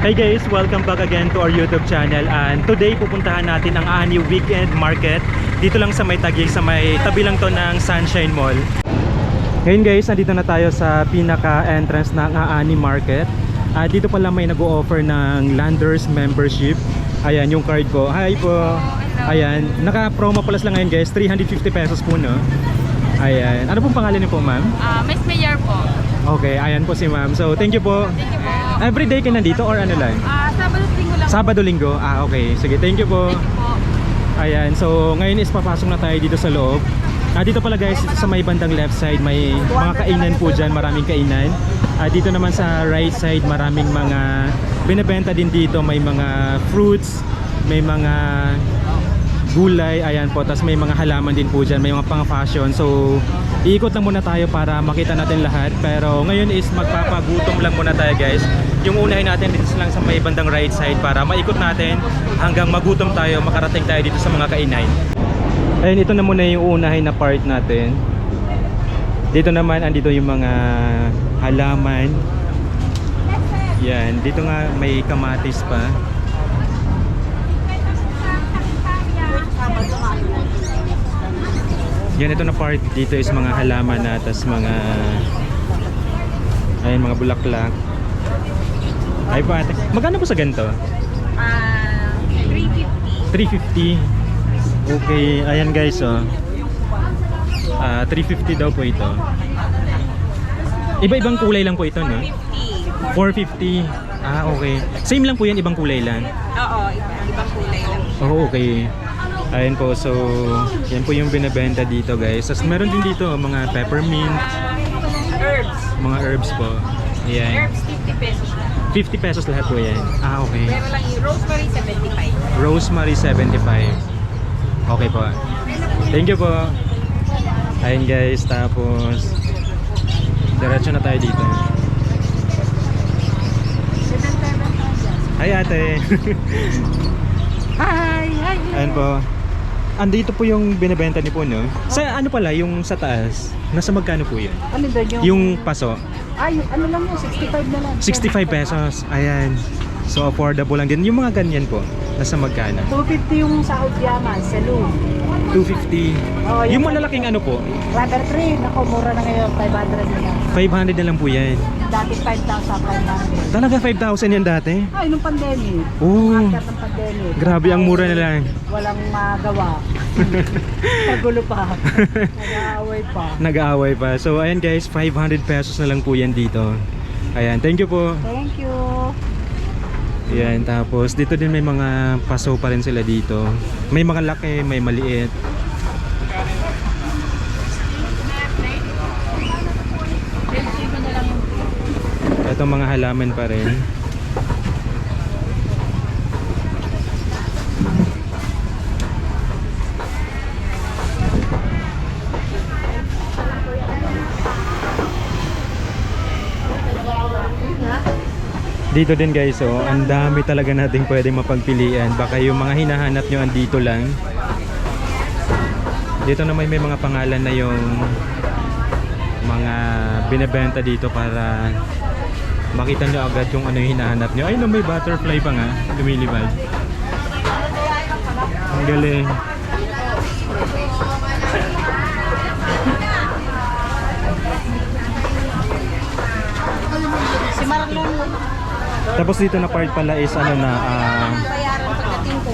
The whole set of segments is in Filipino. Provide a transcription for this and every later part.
Hey guys, welcome back again to our YouTube channel. And today pupuntahan natin ang Ani Weekend Market. Dito lang sa may Taguig, sa may tabi lang to ng Sunshine Mall. Ngayon guys, nandito na tayo sa pinaka-entrance ng Ani Market. Dito pala may nag-o-offer ng Landers membership. Ayan yung card ko. Hi po. Ayan, naka-promo pala lang ngayon guys, 350 pesos po no. Ayan, ano pong pangalan niyo po ma'am? Miss Mayor po. Okay, ayan po si ma'am. So thank you po. Thank you po. Everyday ka nandito or ano lang? Sabado-linggo lang. Sabado-linggo? Okay, sige, thank you po. Thank you po. Ayan, so ngayon is papasok na tayo dito sa loob. Dito pala guys, sa may bandang left side may mga kainan po dyan, maraming kainan. Dito naman sa right side maraming mga binebenta din dito, may mga fruits, may mga gulay, ayan po, tapos may mga halaman din po dyan, may mga pang fashion. So iikot lang muna tayo para makita natin lahat, pero ngayon is magpapagutom lang muna tayo guys. Yung unahin natin dito lang sa may bandang right side para maikot natin hanggang magutom tayo, makarating tayo dito sa mga kainan. Ayun, ito na muna yung unahin na part natin. Dito naman, andito yung mga halaman. Yan, dito nga may kamatis pa. Yan, ito na part dito is mga halaman na, tas mga ayun, mga bulaklak. Ay po ate, magkano po sa ganito? 350. 350. Okay, ayan guys oh. 350 daw po ito. Iba-ibang kulay lang po ito no? 450. Okay. Same lang po yan, ibang kulay lang. Oo, ibang kulay lang. Oh, okay. Ayan po, so yan po yung binebenta dito guys. Tapos meron din dito mga peppermint, Herbs. mga herbs po. Ayan. Herbs, 50 pesos lang. 50 pesos lahat po yan. Okay. Pero lang yung rosemary, 75. Rosemary 75. Okay po. Thank you po. Ayan guys, tapos diretso na tayo dito. Hi ate. Hi! Hi! Ayan po. Andito po yung binebenta niyo po no? Sa ano pala, yung sa taas, nasa magkano po yun? Ano doon yung... Yung paso, Ay, ano lang yun, 65 na lang. 65 pesos. Ayan. So affordable lang din. Yung mga ganyan po, nasa magkano? 250 yung sahod yaman, saloon. 250. Oh, Yung malalaking ano po, Rubber tree, naku, mura na ngayon, 500 na lang. 500 na lang po yan. Dati 5,500. Talaga 5,000 yan dati? Ay, nung pandemic. Oh, After ng pandemic. grabe ang mura na lang. Walang magawa. Kagulo pa. Nag-aaway pa. Nag-aaway pa. So ayan guys, 500 pesos na lang po yan dito. Ayan, thank you po. Thank you. Ayan, tapos dito din may mga paso pa rin sila dito. May mga laki, may maliit. Ito mga halaman pa rin. Dito din guys, oh, ang dami talaga nating pwedeng mapagpilian. Baka yung mga hinahanap nyo andito lang. Dito naman may mga pangalan na yung mga binebenta dito para makita nyo agad kung ano yung hinahanap nyo. Ay no, may butterfly pa nga, lumilipad. Ang galing. Si Marlon. Tapos dito na part pala is ano na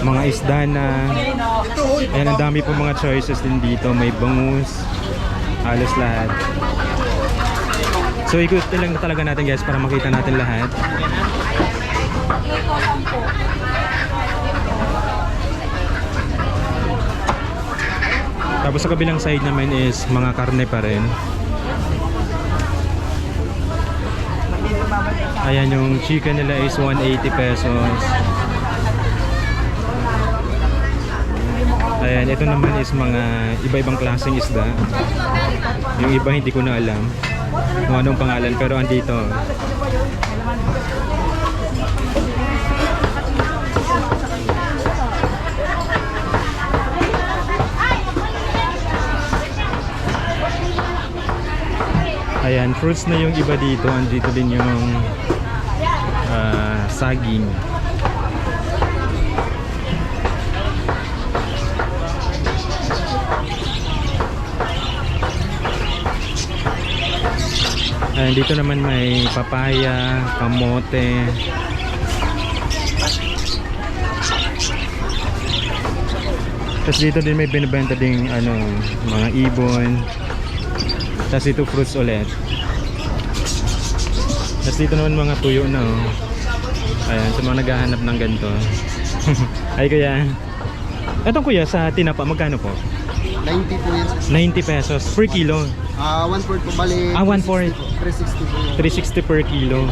mga isda na. Ayan, ang dami po mga choices din dito. May bangus, halos lahat. So ikutin lang na talaga natin guys para makita natin lahat. Tapos sa kabilang side naman is mga karne pa rin. Ayan, yung chicken nila is 180 pesos. Ayan, ito naman is mga iba-ibang klaseng isda. Yung iba hindi ko na alam kung anong pangalan, pero andito. Ayan, fruits na yung iba dito. Andito din yung saging. Ayan, dito naman may papaya, kamote. Tapos dito din may binibenta ding ano, mga ibon. Tapos ito fruits ulit. Tapos dito naman mga tuyo na oh. Ayan, sa mga naghahanap ng ganito. Ay kuya. Etong kuya sa tinapa, magkano po? 90 po yan. 90 pesos per kilo. 1/4 po bali. 1/4. 360 po yan. 360 per kilo.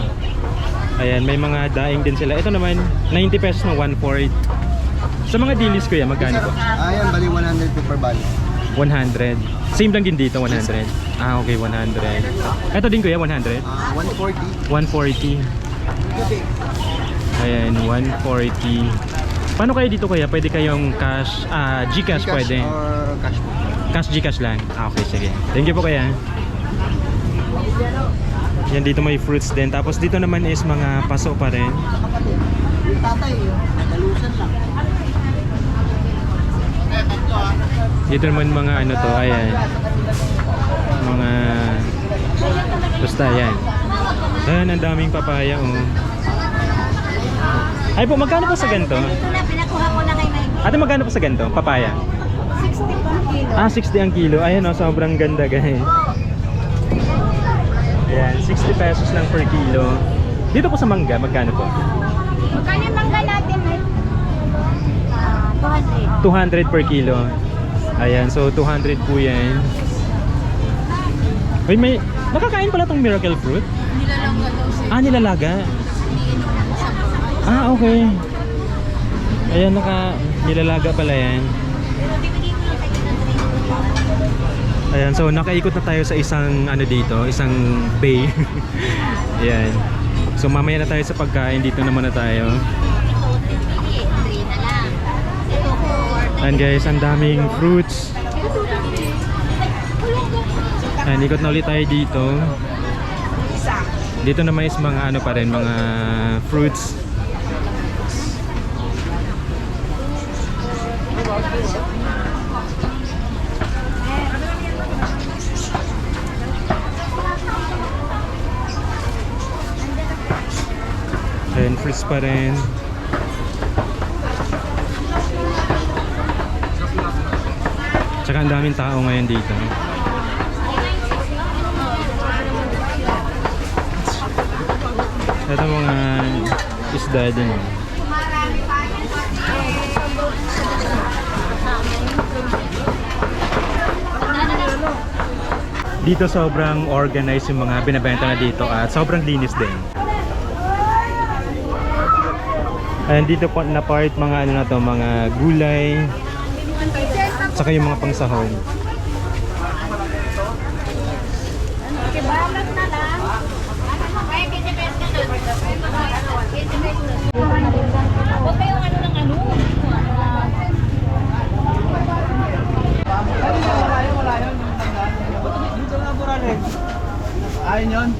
Ayan, may mga daing din sila. Ito naman, 90 pesos na 1/4. Sa mga dilis kuya, magkano po? Ayan, bali 100 po per bali. 100. Same lang din dito, 100. Ah, okay, 100. Ito din kuya, 100. 140. 140. Ayan, 140. Paano kayo dito kuya? Pwede kayong cash, Gcash pwede. Or cash po. Cash Gcash lang. Ah, okay, sige. Thank you po kuya. Yan, dito may fruits din. Tapos dito naman is mga paso pa rin. Yung tatay, nagalusan lang. Dito naman mga ano to, ayan. Mga basta yan. Ayan, ang daming papaya oh. Ay po, magkano po sa ganito? Pinakuha ko na kay Mike. Ate, magkano po sa ganito? Papaya? 60 per kilo. Ah, 60 ang kilo. Ayan oh, sobrang ganda guys. Ayan, 60 pesos lang per kilo. Dito po sa mangga, magkano po? Magkano yung mangga natin, Mike? 200. 200 per kilo. Ayan, so 200 po yan. Uy, may nakakain pala tong miracle fruit? Nilalangga daw siya. Ah, nilalaga. Ah, okay. Ayan, nilalaga pala yan. Ayan, so nakaikot na tayo sa isang ano dito, isang bay. Ayan. So mamaya na tayo sa pagkain, dito naman na tayo. Ayan guys, ang daming fruits. Ayan, ikot na ulit tayo dito. Dito naman is mga ano pa rin, mga fruits. Ayan, fruits pa rin. Tsaka ang daming tao ngayon dito. Ito mga isda din. Dito sobrang organized yung mga binabenta na dito at sobrang linis din. Ayan, dito po na part mga ano na to, mga gulay. Saka yung mga pangsahog. Kibalat na lang. Ay, 20 pesos na doon. 20 pesos. Huwag kayong ano ng ano. Ayun yun.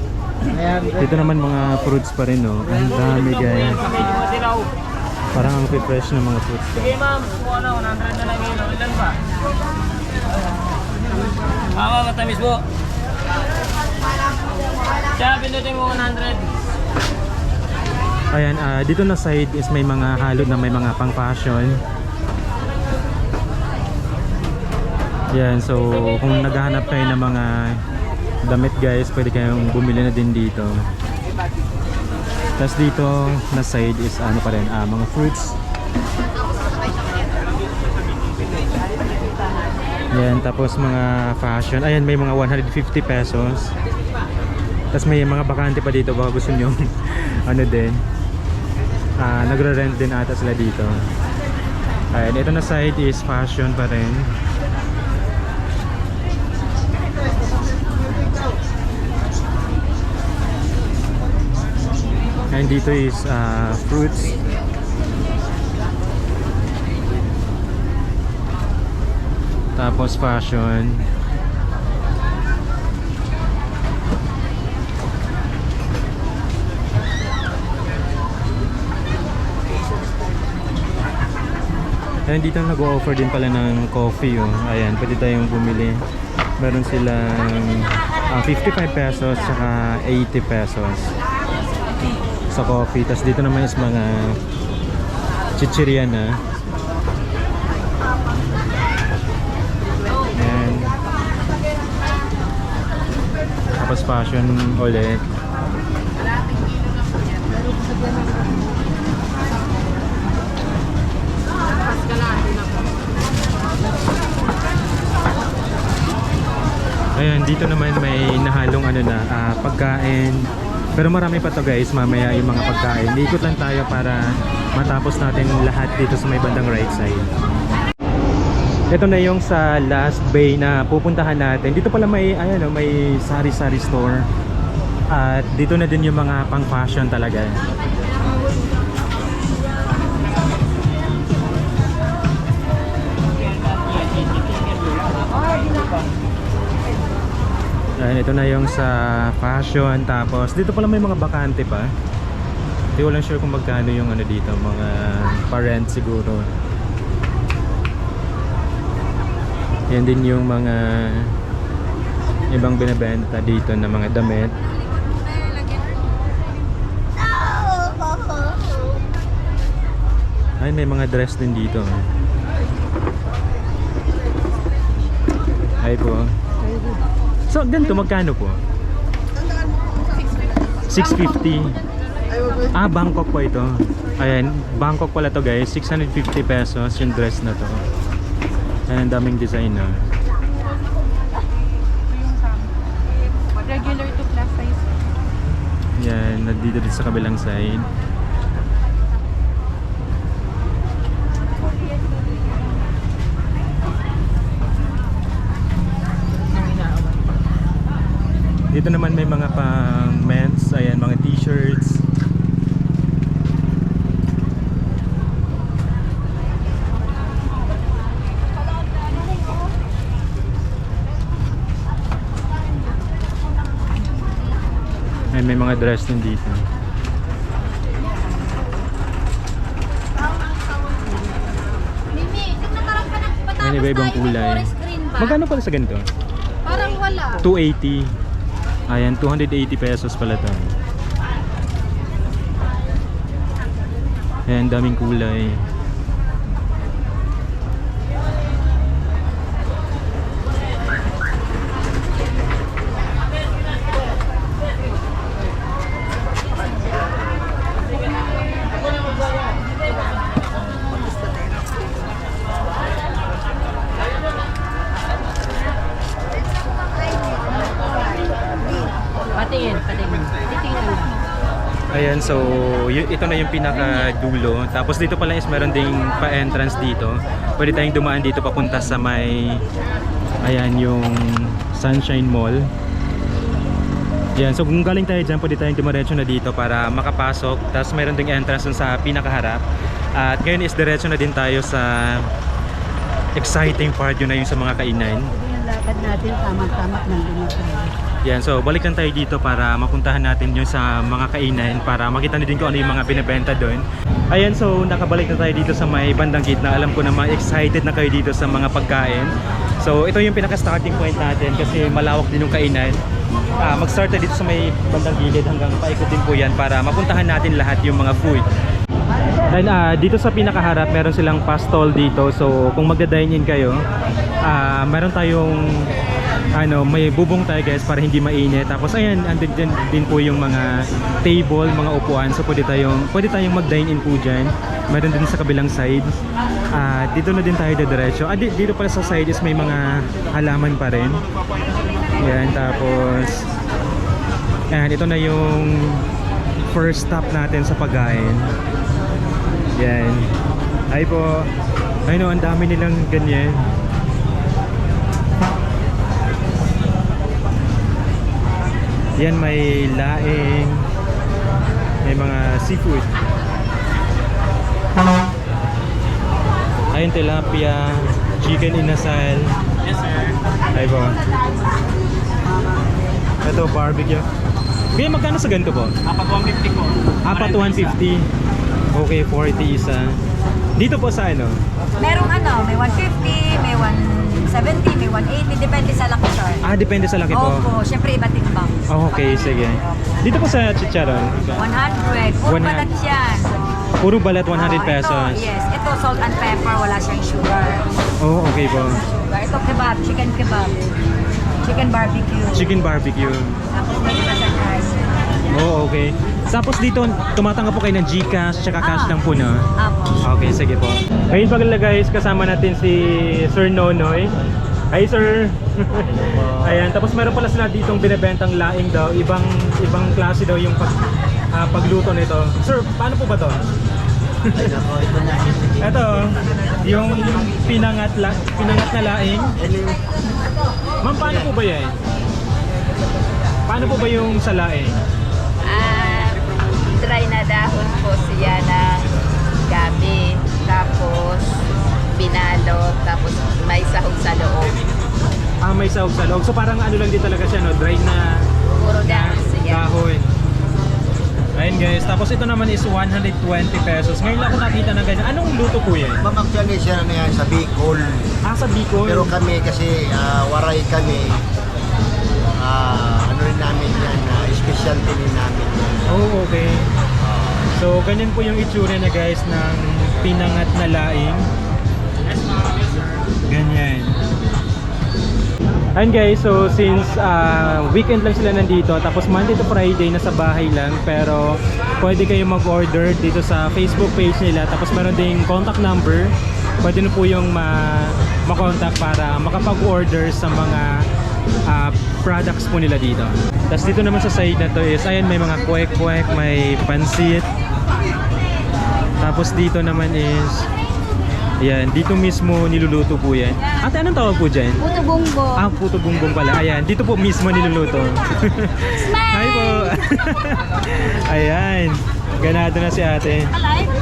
Ayan. Dito naman mga fruits pa rin, no. Ang dami guys. Parang ang fresh ng mga fruits ko. Sige ma'am, kuha na, 100 na lang kilo. Ilan ba? Matamis po. Siya, pindutin mo 100. Ayan, dito na side is may mga halo na may mga pang fashion. Yan, so kung naghahanap kayo ng mga damit guys, pwede kayong bumili na din dito. Tapos dito na side is ano pa rin, mga fruits. Yan, tapos mga fashion. Ayan, may mga 150 pesos. Tapos may mga bakante pa dito, baka gusto nyo ano din, nagre-rent din ata sila dito. Ayan, ito na side is fashion pa rin. And dito is fruits. Tapos fashion. Ayan, dito nag-o-offer din pala ng coffee, oh. Ayan, pwede tayong bumili. Meron silang 55 pesos saka 80 pesos sa coffee. Tapos dito naman is mga chichirya na. Ayan. Tapos fashion ulit. Ayan, dito naman may nahalong ano na, pagkain. Pero marami pa to guys, mamaya yung mga pagkain. Iikot lang tayo para matapos natin lahat dito sa may bandang right side. Ito na yung sa last bay na pupuntahan natin. Dito pala may, ayan, may sari-sari store. At dito na din yung mga pang fashion talaga. Ayan, ito na yung sa fashion. Tapos dito pala may mga bakante pa. Hindi ko lang sure kung magkano yung ano dito, mga parent siguro. Yan din yung mga ibang binibenta dito na mga damit. Ay, may mga dress din dito. Ay po. So, ganito, magkano po? 650. Bangkok po ito. Ayan, Bangkok pala to guys. 650 pesos yung dress na to. Ayan, ang daming design na. Regular to plus size. Yan, nandito din sa kabilang side. Dito naman may mga pang men's, ayan, mga t-shirts. Ayan, may mga dress din dito. Mimi, nung nakarang pa nagpatapos Ayan, iba-ibang tayo, may kulay. forest green ba? Magkano pala sa ganito? Parang wala. 280. Ayan, 280 pesos pala to. Ayan, daming kulay. Patingin. Titingnan lang. Ayan, so ito na yung pinaka dulo. Tapos dito pala is meron ding pa-entrance dito. Pwede tayong dumaan dito papunta sa may, ayan, yung Sunshine Mall. Yan, so kung galing tayo dyan, pwede tayong dumiretso na dito para makapasok. Tapos meron ding entrance dun sa pinakaharap. At ngayon is diretso na din tayo sa exciting part, yun na yung sa mga kainan. Yung lakad natin, tama-tama nandun na tayo. Yan, so balik lang tayo dito para mapuntahan natin yung sa mga kainan para makita na din kung ano yung mga binibenta doon. Ayan, so nakabalik na tayo dito sa may bandang gitna. Alam ko na excited na kayo dito sa mga pagkain. So ito yung pinaka-starting point natin kasi malawak din yung kainan. Mag-start na dito sa may bandang gilid hanggang paikot din po yan para mapuntahan natin lahat yung mga food. And dito sa pinakaharap meron silang pastol dito. So kung magda-dine in kayo, meron tayong may bubong tayo guys para hindi mainit. Tapos ayan, andun din po yung mga table, mga upuan. So pwede tayong mag-dine in po dyan. Meron din sa kabilang side. Dito na din tayo diretso. Dito pala sa side is may mga halaman pa rin. Ayan, tapos ayan, ito na yung first stop natin sa pagkain. Yan. Ay po. Ay no, ang dami nilang ganyan. Yan, may laing, may mga seafood. Ayun, tilapia, chicken inasal. Yes, sir. Ay po. Ito, barbecue. Kaya magkano sa ganito po? Apat 150 ko. Apat 150. Okay, 40 isa. Dito po sa ano? Merong may 150, may 170, may 180, depende sa laki, sir. Ah, depende sa laki po. Opo, syempre iba't ibang. Oh, okay, sige. Dito po sa chicharon. 100, puro 100. balat yan. Puro balat 100 pesos. Ito, yes, ito salt and pepper, wala siyang sugar. Oh, okay po. Sugar. Ito kebab, chicken kebab. Chicken barbecue. Chicken barbecue. Tapos may iba sa rice. Oh, okay. Tapos dito, tumatanggap po kayo ng GCash, tsaka cash lang po, no? Apo. Okay, sige po. Ngayon pala guys, kasama natin si Sir Nonoy. Hi sir! Ayan, tapos meron pala sila ditong binibentang laing daw. Ibang klase daw yung pagluto nito. Sir, paano po ba to? Ito, yung pinangat na laing. Ma'am, paano po ba yan? Paano po ba yung sa laing? Dry na dahon po siya ng gabi, tapos binalo, tapos may sahog sa loob. Ah, may sahog sa loob. So parang ano lang din talaga siya, no? Dry na Puro dahon siya. dahon. Ayun guys, tapos ito naman is 120 pesos. Ngayon lang ako nakita ng ganyan. Anong luto po yan? Ma'am, actually siya na yan sa Bicol. Ah, sa Bicol? Pero kami kasi waray kami. Ano rin namin yan, specialty rin namin yan. Oh, okay. So, ganyan po yung itsura na guys ng pinangat na laing. Ganyan. Ayun guys, so since weekend lang sila nandito, tapos Monday to Friday nasa bahay lang, pero pwede kayo mag-order dito sa Facebook page nila, tapos meron ding contact number, pwede na po yung ma-contact para makapag-order sa mga products po nila dito. Tapos dito naman sa side na to is, ayan, may mga kwek-kwek, may pansit. Tapos dito naman is, ayan, dito mismo niluluto po yan. Ate, anong tawag po dyan? Puto bongbong. Ah, puto bumbong pala. Ayan, dito po mismo niluluto. Hi po! Ayan, ganado na si ate.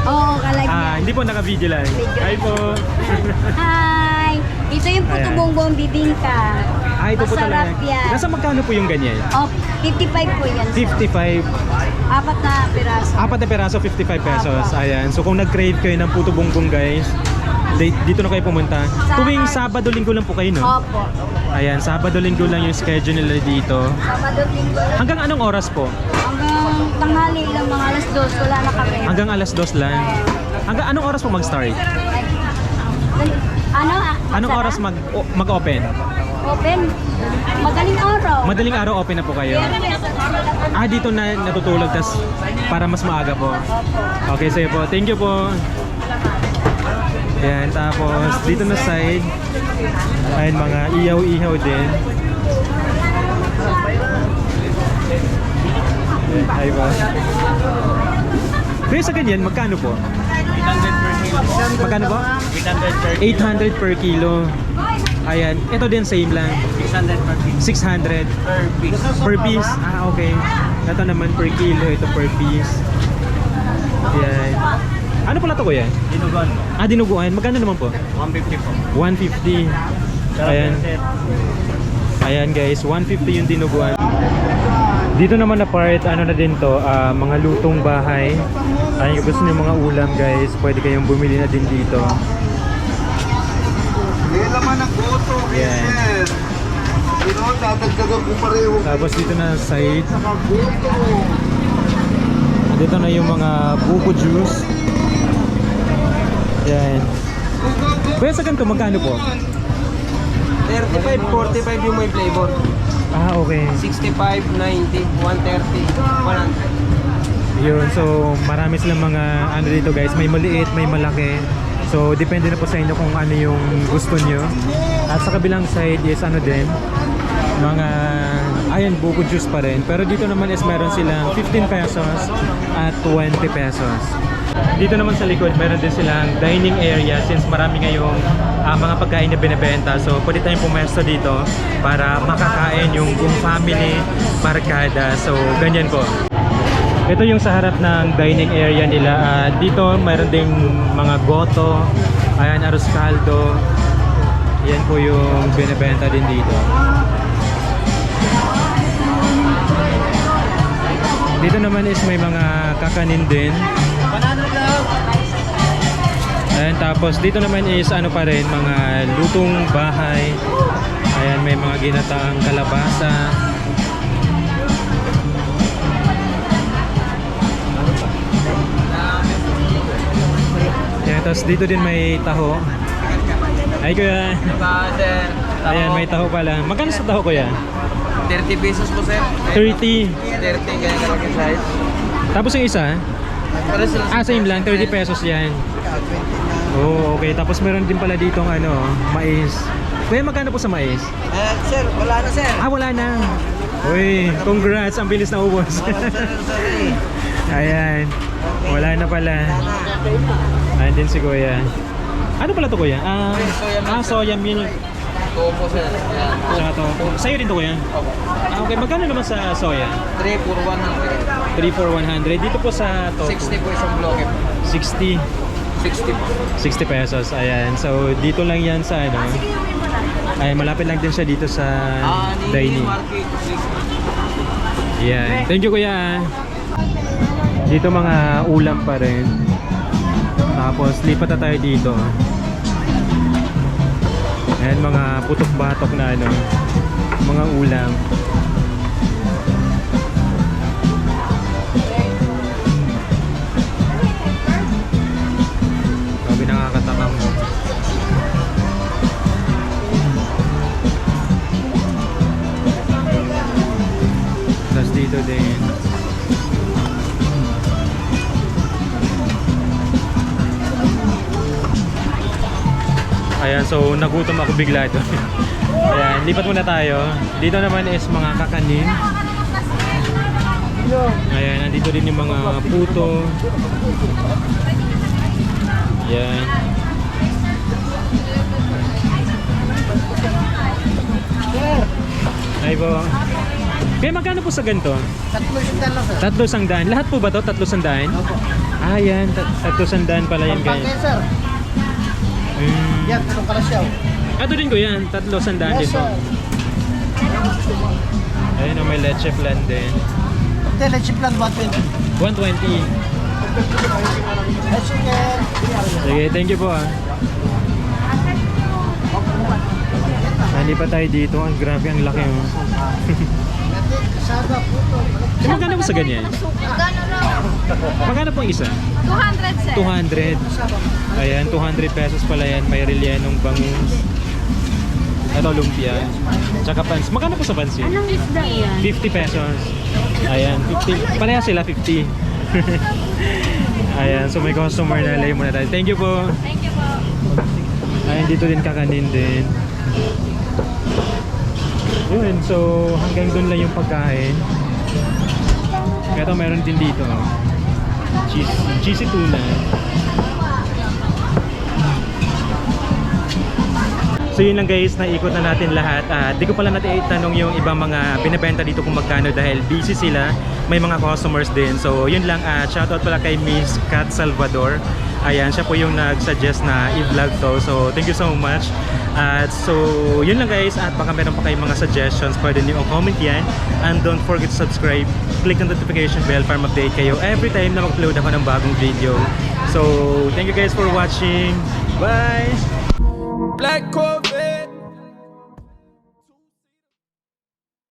Oo, kalag Ah, hindi po naka-video lang. Hi po! Hi! Ito yung puto Ayan. bongbong bibingka. Ah, ito po Masarap talaga. yan. Nasa magkano po yung ganyan? Oh, 55 po yan. 55. Apat na piraso. Apat na peraso, 55 pesos. Ayan. So kung nag-crave kayo ng puto bumbong guys, dito na kayo pumunta. Tuwing Sabado, Linggo lang po kayo, no? Opo. Ayan, Sabado, Linggo lang yung schedule nila dito. Sabado, Linggo. Hanggang anong oras po? Hanggang tanghali lang, mga alas 2, wala na kami. Hanggang alas 2 lang. Hanggang anong oras po mag-start? Ano? Anong Sara? oras mag-open? Open? Madaling araw. Madaling araw open na po kayo. Ah, dito na natutulog tas para mas maaga po. Okay, sige po. Thank you po. Yan, tapos dito na side. Ayun, mga ihaw-ihaw din. Ay po. Kaya sa ganyan, magkano po? 800 per kilo. Magkano po? 800 per 800 per kilo. Ayan, ito din same lang. 600 per kilo. 600 Per piece. per piece. Ah, okay. Ito naman per kilo, ito per piece. Ayan. Ano pala to kuya? Dinuguan po. Ah, dinuguan. Magkano naman po? 150 po. 150. Ayan. Ayan guys, 150 yung dinuguan. Dito naman na part, ano na din to, mga lutong bahay. Ayan, kung gusto niyo mga ulam guys, pwede kayong bumili na din dito. Hindi naman ang goto, Yan. sir. Dadagdagan ko pareho. Tapos dito na side. Dito na yung mga buko juice. Yan. Kuya, sa ganito, magkano po? 35, 45 yung may flavor. Ah, okay. 65, 90, 130, 100. Yun, so marami silang mga ano dito guys, may maliit, may malaki. So depende na po sa inyo kung ano yung gusto nyo. At sa kabilang side is ano din, mga, ayan, buko juice pa rin. Pero dito naman is meron silang 15 pesos at 20 pesos. Dito naman sa likod, meron din silang dining area since marami ngayong mga pagkain na binibenta. So pwede tayong pumesto dito para makakain yung buong family, barkada. So ganyan po. Ito yung sa harap ng dining area nila. Dito mayroon ding mga goto, ayan, arroz caldo. Yan po yung binibenta din dito. Dito naman is may mga kakanin din. Ayan, Ayan, tapos dito naman is ano pa rin, mga lutong bahay. Ayan, may mga ginataang kalabasa. Ayan, tapos dito din may taho. Ay kuya. Sir. Ayan, may taho pala. Magkano sa taho kuya? 30 pesos po, sir. 30. 30, ganyan kalaki size. Tapos yung isa? Pero sila, Same lang, 30 pesos yan. Oh, okay. Tapos meron din pala ditong ano, mais. Kuya, magkano po sa mais? sir, wala na, sir. Wala na. Uy, congrats. Ang bilis na ubos. Ayan. Wala na pala. Ayan din si kuya. Ano pala to kuya? Soya milk. Topo, sir. Yan. Tsaka to. Sa'yo din to kuya? Okay, magkano naman sa soya? 3 for 100. 3 for 100. Dito po sa to. 60 po isang bloke po. 60. 60 po. 60 pesos. Ayan. So, dito lang yan sa ano. Ay, malapit lang din siya dito sa dining. Market. Yan. Thank you kuya. Dito mga ulam pa rin. Tapos lipat na tayo dito. Ayan, mga putok-batok na ano, mga ulam. Sabi nakakatakam mo. Tapos dito din. Ayan, so nagutom ako bigla ito. Ayan, lipat muna tayo. Dito naman is mga kakanin. Ayan, nandito din yung mga puto. Ayan. Ay po. Kaya magkano po sa ganito? 300 lang, sir. 300. Lahat po ba to? 300? Opo. Yan. 300 pala yan guys. Pampangkin, sir. Yan, tulong kalasyaw. Ito din ko yan. 300 din Yes, po. sir. Ayun, may leche flan din. Then, let's chip lang 120. 120. Let's chicken. Sige, thank you po ah. Nalipat tayo dito. Ang grabe, ang laki oh. Kasada, puto. Magkano po sa ganyan? Magkano raw? Magkano po ang isa? 200, sir. 200. Ayan, 200 pesos pala yan. May rellenong bangus. Ito, lumpia. Tsaka pans. Magkano po sa pansit? Anong isda yan? 50 pesos. Ayan, 50. Pareha sila, 50. Ayan, so may customer na lay muna tayo. Thank you po. Thank you po. Ayan, dito din kakanin din. Yun, so hanggang doon lang yung pagkain. Ito meron din dito. Cheesy tuna. So yun lang guys, naikot na natin lahat. Di ko pala natin itanong yung ibang mga binibenta dito kung magkano dahil busy sila. May mga customers din. So yun lang, shoutout pala kay Miss Kat Salvador. Ayan, siya po yung nag-suggest na i-vlog to. So thank you so much. At so yun lang guys, at baka meron pa kayong mga suggestions, pwede niyo comment yan. And don't forget to subscribe. Click the notification bell para ma-update kayo every time na mag-upload ako ng bagong video. So thank you guys for watching. Bye! Black Corvette.